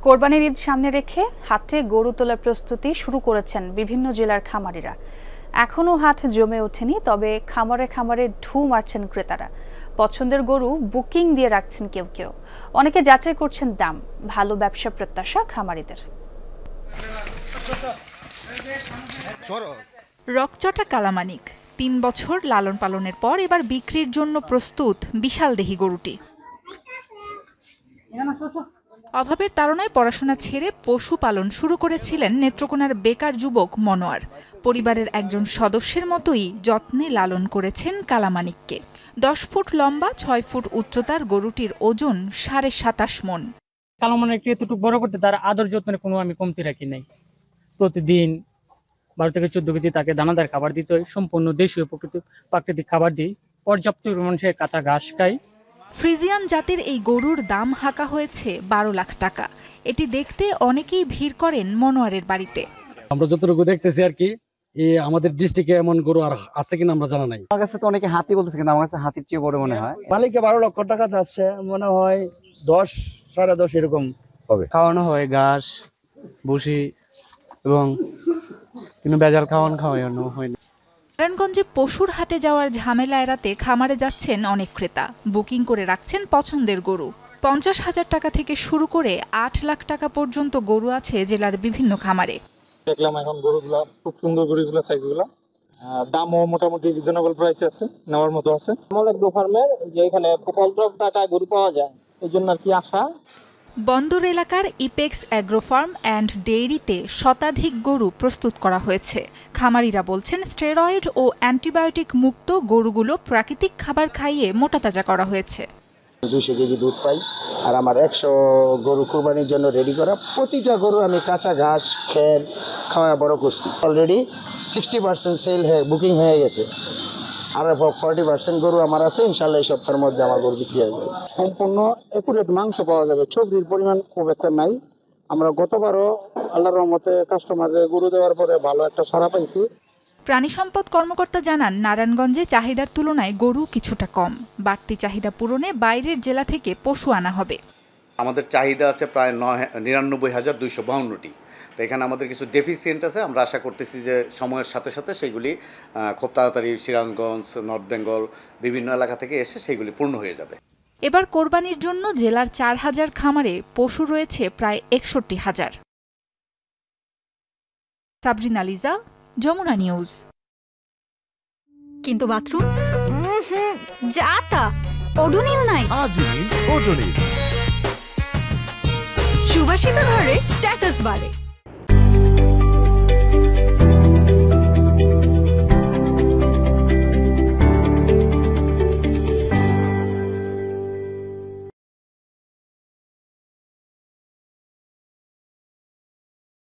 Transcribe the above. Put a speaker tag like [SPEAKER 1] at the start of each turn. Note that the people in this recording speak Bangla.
[SPEAKER 1] কোরবানির ঈদ সামনে রেখে হাটে গরু তোলার প্রস্তুতি শুরু করেছেন বিভিন্ন জেলার খামারিরা। এখনও হাট জমে ওঠেনি, তবে খামারে খামারে ঢু মারছেন ক্রেতারা। পছন্দের গরু বুকিং দিয়ে রাখছেন কেউ কেউ, অনেকে যাচাই করছেন দাম। ভালো ব্যবসা প্রত্যাশা খামারিদের।
[SPEAKER 2] রকচটা কালামানিক ৩ বছর লালন পালনের পর এবার বিক্রির জন্য প্রস্তুত বিশাল দেহি গরুটি। অভাবের তাড়নায় পড়াশোনা ছেড়ে পশুপালন শুরু করেছিলেন নেত্রকোনার বেকার যুবক মনোয়ার। পরিবারের একজন সদস্যের মতোই যত্নে লালন করেছেন কালামানিককে। 10 ফুট লম্বা 6 ফুট উচ্চতার গরুটির ওজন 27.5 মণ।
[SPEAKER 3] কালামানিককে এতটুকু বড় করতে তার আদর যত্নের কোনো আমি কমতি রাখি নাই। প্রতিদিন 12 থেকে 14 কেজি তাকে দানাদার খাবার দিতে হয়। সম্পূর্ণ দেশীয় প্রাকৃতিক খাবার দিই। পর্যাপ্ত পরিমাণে সে কাঁচা ঘাস খায়।
[SPEAKER 2] ফ্রিজিয়ান জাতের এই গরুর দাম হাঁকা হয়েছে 12 লাখ টাকা। এটি দেখতে অনেকেই ভিড় করেন মনোয়ারের বাড়িতে।
[SPEAKER 4] আমরা যতটুকু দেখতেছি আর কি, আমাদের ডিস্ট্রিক্টে এমন গরু আর আছে কিনা আমরা জানা নাই।
[SPEAKER 5] আমার কাছে তো অনেকে হাতি বলতেছে, কিন্তু আমার কাছে হাতির চেয়ে বড় মনে হয়।
[SPEAKER 6] মালিককে 12 লক্ষ টাকা যাচ্ছে, মনে হয় 10 সাড়ে 10 এরকম হবে।
[SPEAKER 7] খাওয়ানো হয় ঘাস, ভুসি এবং কিন্তু ভেজাল খাওয়ানো হয় না।
[SPEAKER 2] নারায়ণগঞ্জে পশুর হাটে যাওয়ার ঝামেলা এড়াতে খামারে যাচ্ছেন অনেক ক্রেতা। বুকিং করে রাখছেন পছন্দের গরু। 50,000 টাকা থেকে শুরু করে 8 লাখ টাকা পর্যন্ত গরু আছে জেলার বিভিন্ন খামারে।
[SPEAKER 8] দেখলাম এখন গরুগুলা খুব সুন্দর, গরুগুলা সাইজগুলা, দামও মোটামুটি রিজনেবল প্রাইসে আছে, নেওয়ার মতো আছে।
[SPEAKER 9] অনেক ফার্মের যে এখানে অল্প টাকায় গরু পাওয়া যায়, এই জন্য আর কি আশা।
[SPEAKER 2] বন্দর এলাকার ইপেক্স অ্যাগ্রো ফার্ম অ্যান্ড ডেইরিতে শতাধিক গরু প্রস্তুত করা হয়েছে। খামারিরা বলছেন স্টেরয়েড ও অ্যান্টিবায়োটিক মুক্ত গরুগুলো প্রাকৃতিক খাবার খাইয়ে মোটাতাজা করা হয়েছে।
[SPEAKER 9] 200 কেজি দুধ পাই, আর আমার 100 গরু কোরবানির জন্য রেডি করা। প্রতিটা গরু আমি কাঁচা ঘাস খের খাওয়া বড় করছি। অলরেডি 60% সেল বুকিং হয়ে গেছে, আর 40% গরু আমার আছে। ইনশাল্লাহ এই সপ্তাহের মধ্যে আমার গরু বিক্রি হয়ে যাবে। সম্পূর্ণ একুরেট মাংস পাওয়া যাবে, চর্বির পরিমাণ খুব একটা নাই। আমরা গতবারও আল্লাহর রহমতে কাস্টমারদের গরু দেওয়ার পরে ভালো একটা সাড়া পাইছি।
[SPEAKER 2] প্রাণী সম্পদ কর্মকর্তা জানান, নারায়ণগঞ্জে চাহিদার তুলনায় গরু কিছুটা কম। বাড়তি চাহিদা পূরণে বাইরের জেলা থেকে পশু আনা হবে।
[SPEAKER 10] আমাদের চাহিদা আছে প্রায় 99,252টি। তো এখানে আমাদের কিছু ডেফিসিয়েন্ট আছে। আমরা আশা করতেছি যে সময়ের সাথে সাথে সেগুলি খুব তাড়াতাড়ি সিরাজগঞ্জ, নর্থ বেঙ্গল বিভিন্ন এলাকা থেকে এসে সেগুলি পূর্ণ হয়ে যাবে।
[SPEAKER 2] এবার কোরবানির জন্য জেলার 4,000 খামারে পশু রয়েছে প্রায় 61,000। সাবরিনা লিজা, যমুনা নিউজ।
[SPEAKER 11] কিন্তু বাথরুম যাতা ওডোনিল নাই।
[SPEAKER 12] ওডোনিল
[SPEAKER 11] সুবাসিত ঘরে স্ট্যাটাস বাড়ে।